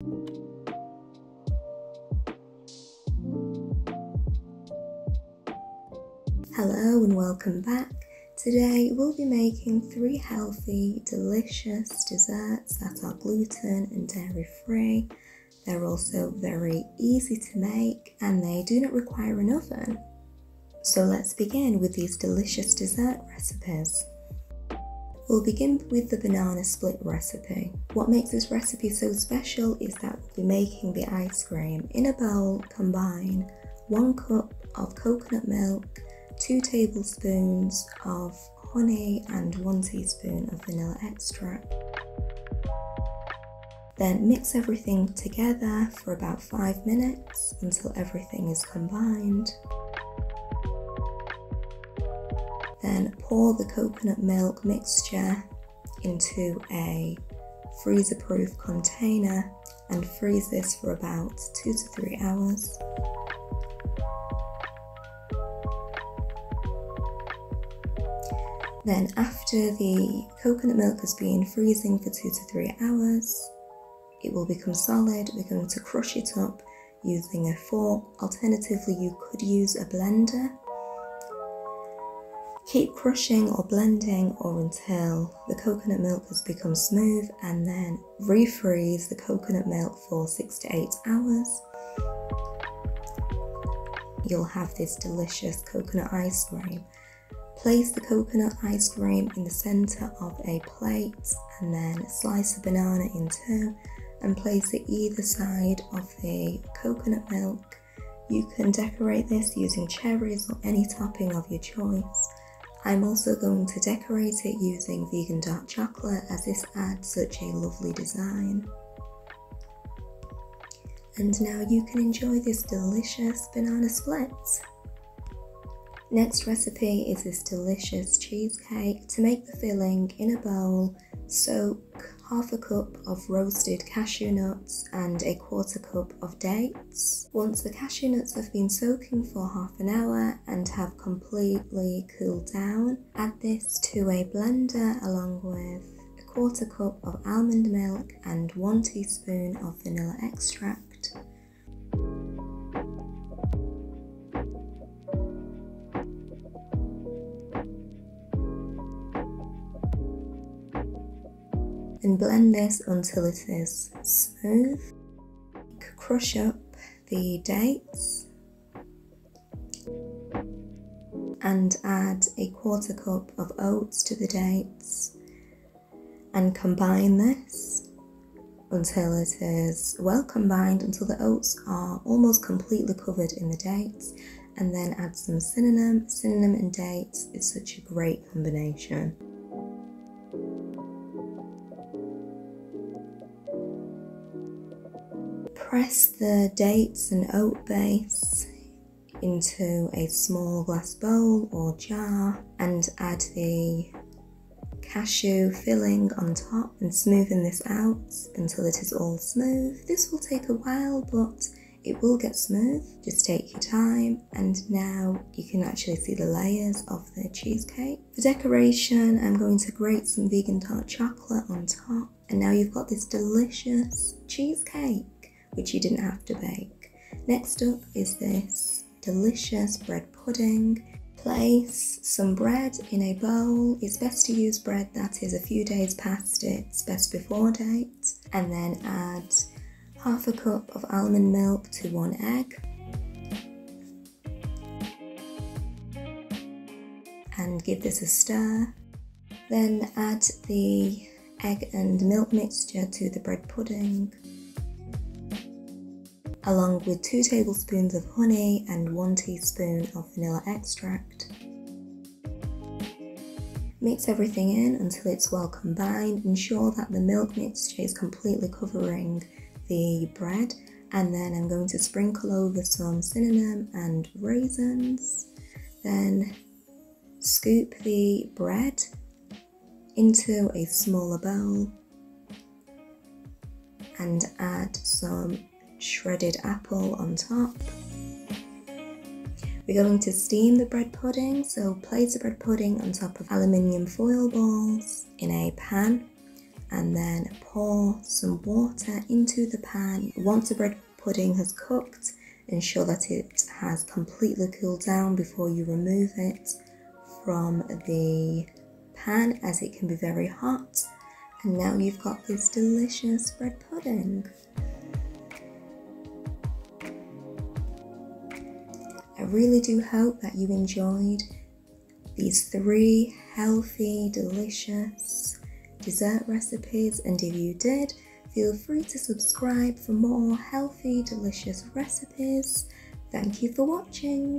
Hello and welcome back. Today we'll be making 3 healthy, delicious desserts that are gluten and dairy free. They're also very easy to make and they do not require an oven. So let's begin with these delicious dessert recipes. We'll begin with the banana split recipe. What makes this recipe so special is that we'll be making the ice cream. In a bowl, combine 1 cup of coconut milk, 2 tablespoons of honey and 1 teaspoon of vanilla extract. Then mix everything together for about 5 minutes until everything is combined. Then pour the coconut milk mixture into a freezer-proof container and freeze this for about 2 to 3 hours. Then after the coconut milk has been freezing for 2 to 3 hours, it will become solid. We're going to crush it up using a fork. Alternatively, you could use a blender. Keep crushing or blending or until the coconut milk has become smooth, and then refreeze the coconut milk for 6 to 8 hours. You'll have this delicious coconut ice cream. Place the coconut ice cream in the center of a plate and then slice a banana in 2 and place it either side of the coconut milk. You can decorate this using cherries or any topping of your choice. I'm also going to decorate it using vegan dark chocolate as this adds such a lovely design. And now you can enjoy this delicious banana split. Next recipe is this delicious cheesecake. To make the filling, in a bowl, soak 1/2 cup of roasted cashew nuts and 1/4 cup of dates. Once the cashew nuts have been soaking for half an hour and have completely cooled down, add this to a blender along with 1/4 cup of almond milk and 1 teaspoon of vanilla extract. And blend this until it is smooth. Crush up the dates and add 1/4 cup of oats to the dates and combine this until it is well combined, until the oats are almost completely covered in the dates, and then add some cinnamon. Cinnamon and dates is such a great combination. Press the dates and oat base into a small glass bowl or jar and add the cashew filling on top and smoothen this out until it is all smooth. This will take a while, but it will get smooth. Just take your time, and now you can actually see the layers of the cheesecake. For decoration, I'm going to grate some vegan dark chocolate on top, and now you've got this delicious cheesecake which you didn't have to bake. Next up is this delicious bread pudding. Place some bread in a bowl. It's best to use bread that is a few days past its best before date, and then add 1/2 cup of almond milk to 1 egg and give this a stir. Then add the egg and milk mixture to the bread pudding, along with 2 tablespoons of honey and 1 teaspoon of vanilla extract. Mix everything in until it's well combined. Ensure that the milk mixture is completely covering the bread, and then I'm going to sprinkle over some cinnamon and raisins. Then scoop the bread into a smaller bowl and add some shredded apple on top. We're going to steam the bread pudding, so place the bread pudding on top of aluminium foil balls in a pan and then pour some water into the pan. Once the bread pudding has cooked, ensure that it has completely cooled down before you remove it from the pan, as it can be very hot. And now you've got this delicious bread pudding. I really do hope that you enjoyed these 3 healthy, delicious dessert recipes, and if you did, feel free to subscribe for more healthy, delicious recipes. Thank you for watching.